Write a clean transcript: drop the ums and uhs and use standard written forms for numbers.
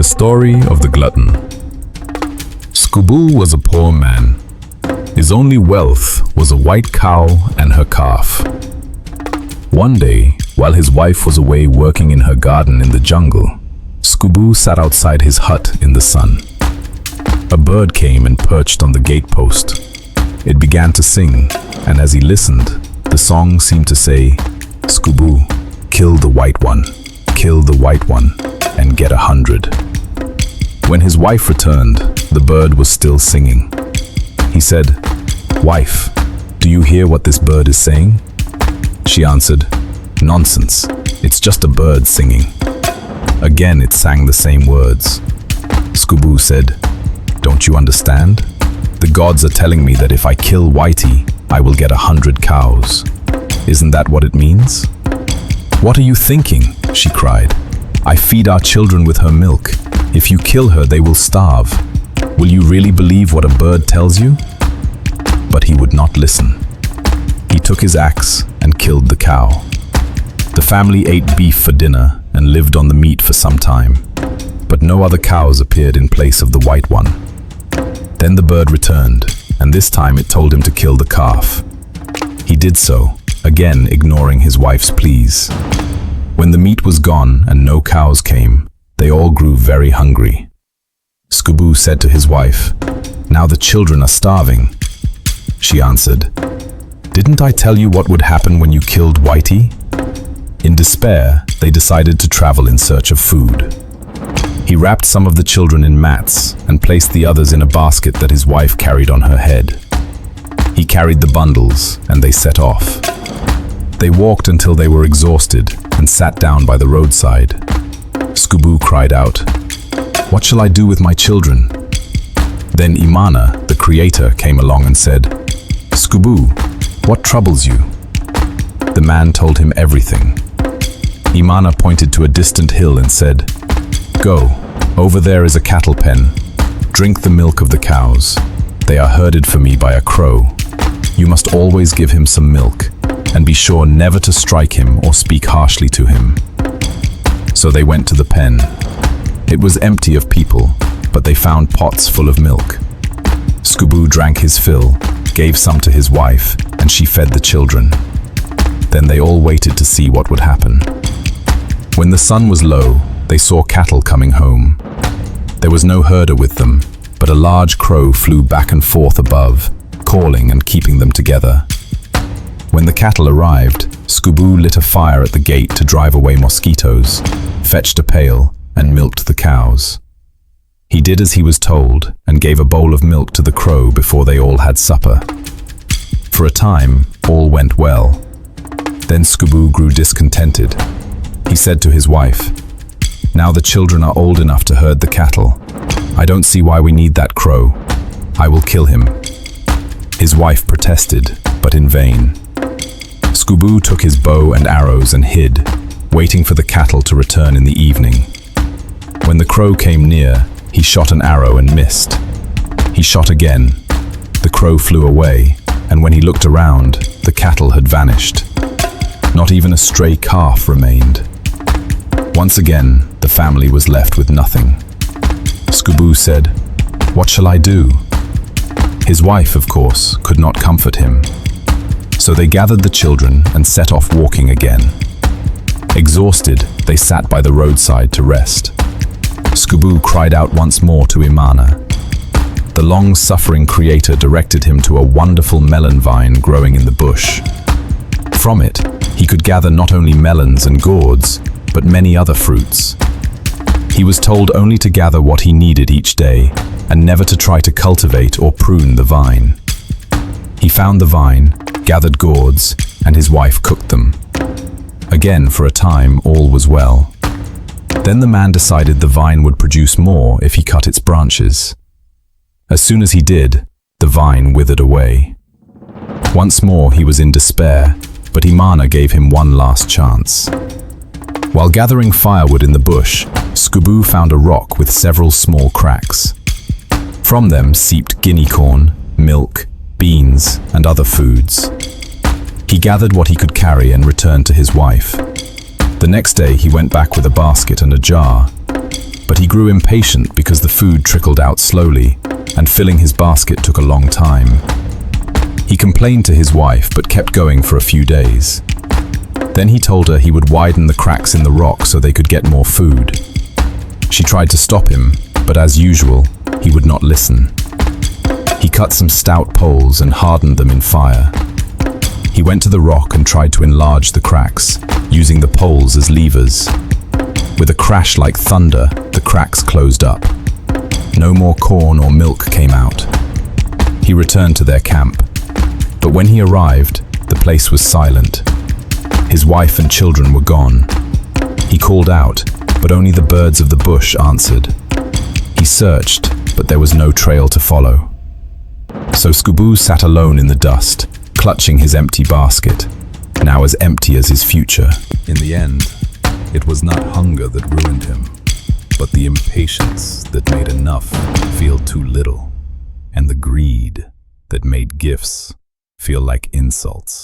The Story of the Glutton. Sgubhu was a poor man. His only wealth was a white cow and her calf. One day, while his wife was away working in her garden in the jungle, Sgubhu sat outside his hut in the sun. A bird came and perched on the gatepost. It began to sing, and as he listened, the song seemed to say, "Sgubhu, kill the white one, kill the white one, and get 100. When his wife returned, the bird was still singing. He said, "Wife, do you hear what this bird is saying?" She answered, "Nonsense, it's just a bird singing." Again it sang the same words. Sgubhu said, "Don't you understand? The gods are telling me that if I kill Whitey, I will get 100 cows. Isn't that what it means?" "What are you thinking?" she cried. "I feed our children with her milk. If you kill her, they will starve. Will you really believe what a bird tells you?" But he would not listen. He took his axe and killed the cow. The family ate beef for dinner and lived on the meat for some time. But no other cows appeared in place of the white one. Then the bird returned, and this time it told him to kill the calf. He did so, again ignoring his wife's pleas. When the meat was gone and no cows came, they all grew very hungry. Sgubhu said to his wife, "Now the children are starving." She answered, "Didn't I tell you what would happen when you killed Whitey?" In despair, they decided to travel in search of food. He wrapped some of the children in mats and placed the others in a basket that his wife carried on her head. He carried the bundles and they set off. They walked until they were exhausted and sat down by the roadside. Sgubhu cried out, "What shall I do with my children?" Then Imana, the creator, came along and said, "Sgubhu, what troubles you?" The man told him everything. Imana pointed to a distant hill and said, "Go, over there is a cattle pen. Drink the milk of the cows. They are herded for me by a crow. You must always give him some milk, and be sure never to strike him or speak harshly to him." So they went to the pen. It was empty of people, but they found pots full of milk. Sgubhu drank his fill, gave some to his wife, and she fed the children. Then they all waited to see what would happen. When the sun was low, they saw cattle coming home. There was no herder with them, but a large crow flew back and forth above, calling and keeping them together. When the cattle arrived, Sgubhu lit a fire at the gate to drive away mosquitoes, fetched a pail, and milked the cows. He did as he was told and gave a bowl of milk to the crow before they all had supper. For a time, all went well. Then Sgubhu grew discontented. He said to his wife, "Now the children are old enough to herd the cattle. I don't see why we need that crow. I will kill him." His wife protested, but in vain. Sgubhu took his bow and arrows and hid, waiting for the cattle to return in the evening. When the crow came near, he shot an arrow and missed. He shot again. The crow flew away, and when he looked around, the cattle had vanished. Not even a stray calf remained. Once again, the family was left with nothing. Sgubhu said, "What shall I do?" His wife, of course, could not comfort him. So they gathered the children and set off walking again. Exhausted, they sat by the roadside to rest. Sgubhu cried out once more to Imana. The long-suffering creator directed him to a wonderful melon vine growing in the bush. From it, he could gather not only melons and gourds, but many other fruits. He was told only to gather what he needed each day, and never to try to cultivate or prune the vine. He found the vine, gathered gourds, and his wife cooked them. Again, for a time, all was well. Then the man decided the vine would produce more if he cut its branches. As soon as he did, the vine withered away. Once more he was in despair, but Imana gave him one last chance. While gathering firewood in the bush, Sgubhu found a rock with several small cracks. From them seeped guinea corn, milk, beans, and other foods. He gathered what he could carry and returned to his wife. The next day he went back with a basket and a jar. But he grew impatient because the food trickled out slowly, and filling his basket took a long time. He complained to his wife, but kept going for a few days. Then he told her he would widen the cracks in the rock so they could get more food. She tried to stop him, but as usual, he would not listen. He cut some stout poles and hardened them in fire. He went to the rock and tried to enlarge the cracks, using the poles as levers. With a crash like thunder, the cracks closed up. No more corn or milk came out. He returned to their camp. But when he arrived, the place was silent. His wife and children were gone. He called out, but only the birds of the bush answered. He searched, but there was no trail to follow. So Sgubhu sat alone in the dust, clutching his empty basket, now as empty as his future. In the end, it was not hunger that ruined him, but the impatience that made enough feel too little, and the greed that made gifts feel like insults.